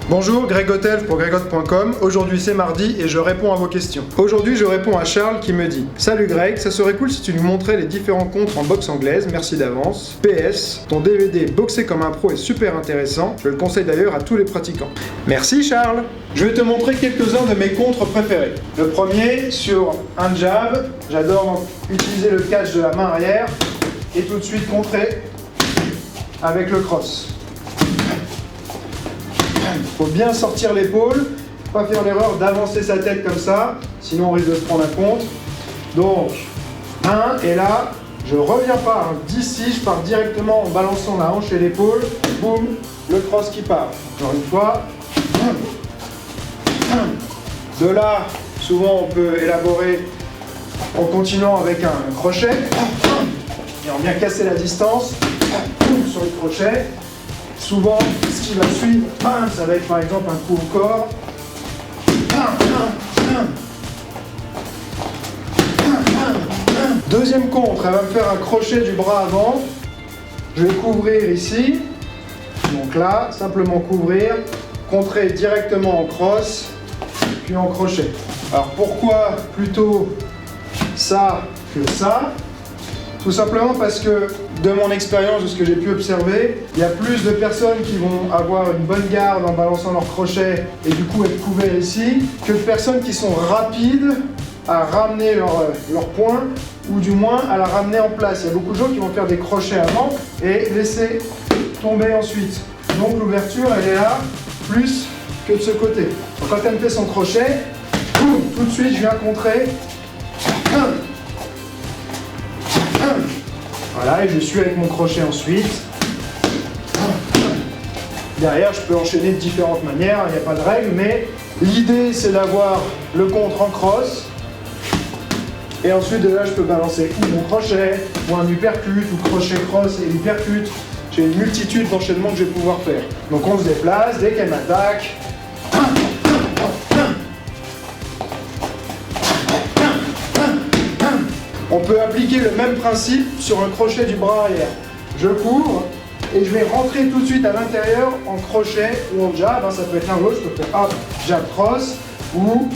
Bonjour, Greg Hotel pour gregotte.com. Aujourd'hui c'est mardi et je réponds à vos questions. Aujourd'hui je réponds à Charles qui me dit: Salut Greg, ça serait cool si tu nous montrais les différents contres en boxe anglaise, merci d'avance. PS, ton DVD Boxer comme un pro est super intéressant, je le conseille d'ailleurs à tous les pratiquants. Merci Charles. Je vais te montrer quelques-uns de mes contres préférés. Le premier sur un jab, j'adore utiliser le catch de la main arrière et tout de suite contrer avec le cross. Il faut bien sortir l'épaule, pas faire l'erreur d'avancer sa tête comme ça, sinon on risque de se prendre un contre. Donc, 1, et là, je reviens pas. D'ici, je pars directement en balançant la hanche et l'épaule, boum, le cross qui part. Encore une fois. De là, souvent on peut élaborer en continuant avec un crochet, et on vient casser la distance, sur le crochet. Souvent, ce qui va suivre, ça va être par exemple un coup au corps. Deuxième contre, elle va me faire un crochet du bras avant. Je vais couvrir ici. Donc là, simplement couvrir, contrer directement en cross, puis en crochet. Alors pourquoi plutôt ça que ça? Tout simplement parce que, de mon expérience, de ce que j'ai pu observer, il y a plus de personnes qui vont avoir une bonne garde en balançant leur crochet et du coup être couverts ici, que de personnes qui sont rapides à ramener leur poing, ou du moins à la ramener en place. Il y a beaucoup de gens qui vont faire des crochets avant et laisser tomber ensuite. Donc l'ouverture, elle est là, plus que de ce côté. Donc, quand elle me fait son crochet, boum, tout de suite je viens contrer. Voilà, et je suis avec mon crochet ensuite. Derrière, je peux enchaîner de différentes manières, il n'y a pas de règle, mais l'idée c'est d'avoir le contre en cross. Et ensuite de là, je peux balancer ou mon crochet, ou un uppercut, ou crochet cross et uppercut. J'ai une multitude d'enchaînements que je vais pouvoir faire. Donc on se déplace, dès qu'elle m'attaque. On peut appliquer le même principe sur un crochet du bras arrière. Je couvre et je vais rentrer tout de suite à l'intérieur en crochet ou en jab. Ça peut être l'un ou l'autre, je peux faire hop, jab cross ou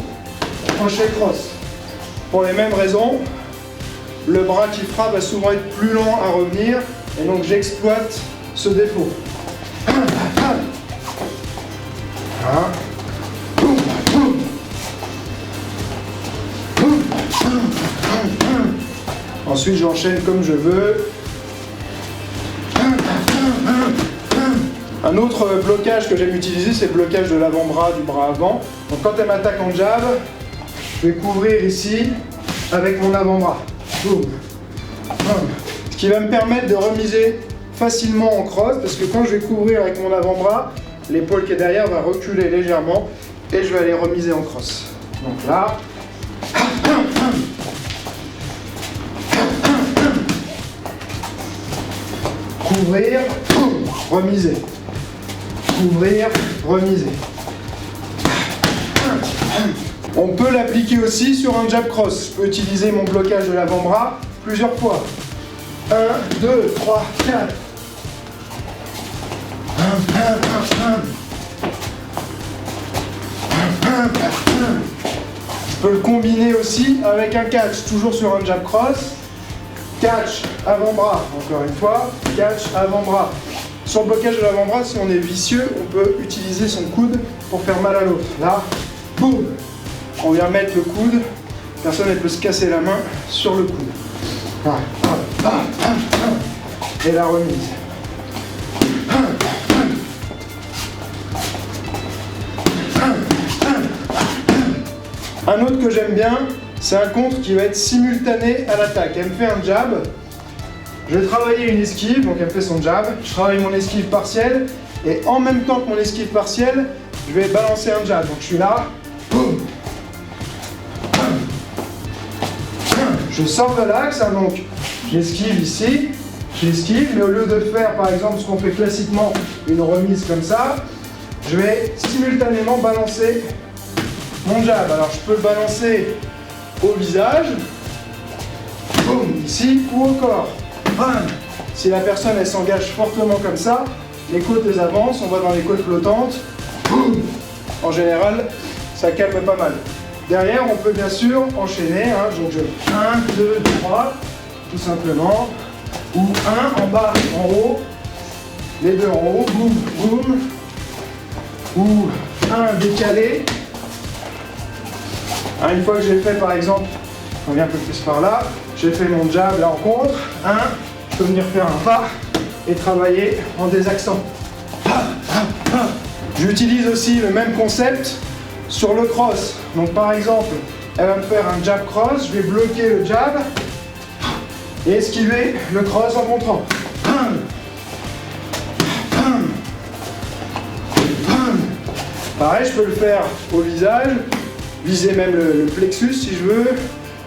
crochet cross. Pour les mêmes raisons, le bras qui frappe va souvent être plus lent à revenir et donc j'exploite ce défaut. Ensuite, j'enchaîne comme je veux. Un autre blocage que j'aime utiliser, c'est le blocage de l'avant-bras, du bras avant. Donc quand elle m'attaque en jab, je vais couvrir ici avec mon avant-bras. Boum. Ce qui va me permettre de remiser facilement en cross, parce que quand je vais couvrir avec mon avant-bras, l'épaule qui est derrière va reculer légèrement et je vais aller remiser en cross. Donc là, couvrir, remiser. Couvrir, remiser. On peut l'appliquer aussi sur un jab cross. Je peux utiliser mon blocage de l'avant-bras plusieurs fois. 1, 2, 3, 4. Je peux le combiner aussi avec un catch, toujours sur un jab cross. Catch, avant-bras, encore une fois, catch, avant-bras. Sur le blocage de l'avant-bras, si on est vicieux, on peut utiliser son coude pour faire mal à l'autre. Là, boum, on vient mettre le coude, personne ne peut se casser la main sur le coude. Et la remise. Un autre que j'aime bien, c'est un contre qui va être simultané à l'attaque. Elle me fait un jab, je vais travailler une esquive, donc elle me fait son jab, je travaille mon esquive partielle, et en même temps que mon esquive partielle, je vais balancer un jab. Donc je suis là, boum, je sors de l'axe, donc j'esquive ici, j'esquive, mais au lieu de faire par exemple ce qu'on fait classiquement, une remise comme ça, je vais simultanément balancer mon jab. Alors je peux le balancer au visage, boum, ici, ou au corps. Bam. Si la personne elle s'engage fortement comme ça, les côtes elles avancent, on va dans les côtes flottantes, boum, en général, ça calme pas mal. Derrière, on peut bien sûr enchaîner, hein, donc 1, 2, 3, tout simplement, ou 1 en bas, en haut, les deux en haut, boum, boum, ou 1 décalé. Hein, une fois que j'ai fait, par exemple, on vient un peu plus par là, j'ai fait mon jab là en contre, 1, je peux venir faire un pas et travailler en désaxant. J'utilise aussi le même concept sur le cross. Donc par exemple, elle va me faire un jab cross, je vais bloquer le jab et esquiver le cross en montrant. Pareil, je peux le faire au visage, viser même le plexus si je veux,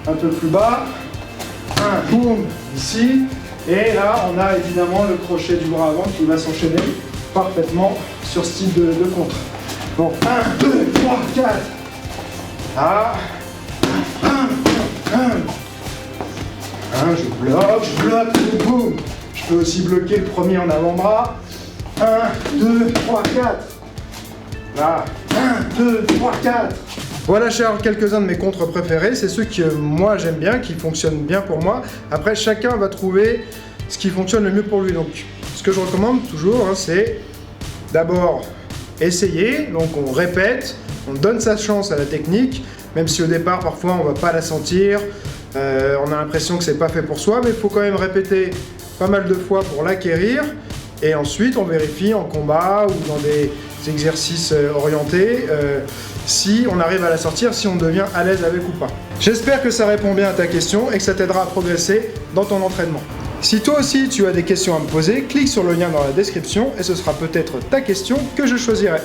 un peu plus bas. Boum, ici. Et là, on a évidemment le crochet du bras avant qui va s'enchaîner parfaitement sur ce type de contre. Donc 1, 2, 3, 4. Ah. Je bloque, boum. Je peux aussi bloquer le premier en avant-bras. 1, 2, 3, 4. Là. 1, 2, 3, 4. Voilà, Charles, quelques-uns de mes contres préférés. C'est ceux que moi j'aime bien, qui fonctionnent bien pour moi. Après, chacun va trouver ce qui fonctionne le mieux pour lui. Donc, ce que je recommande toujours, hein, c'est d'abord essayer. Donc, on répète, on donne sa chance à la technique, même si au départ, parfois, on ne va pas la sentir. On a l'impression que c'est pas fait pour soi, mais il faut quand même répéter pas mal de fois pour l'acquérir. Et ensuite, on vérifie en combat ou dans des exercices orientés si on arrive à la sortir, si on devient à l'aise avec ou pas. J'espère que ça répond bien à ta question et que ça t'aidera à progresser dans ton entraînement. Si toi aussi tu as des questions à me poser, clique sur le lien dans la description et ce sera peut-être ta question que je choisirai.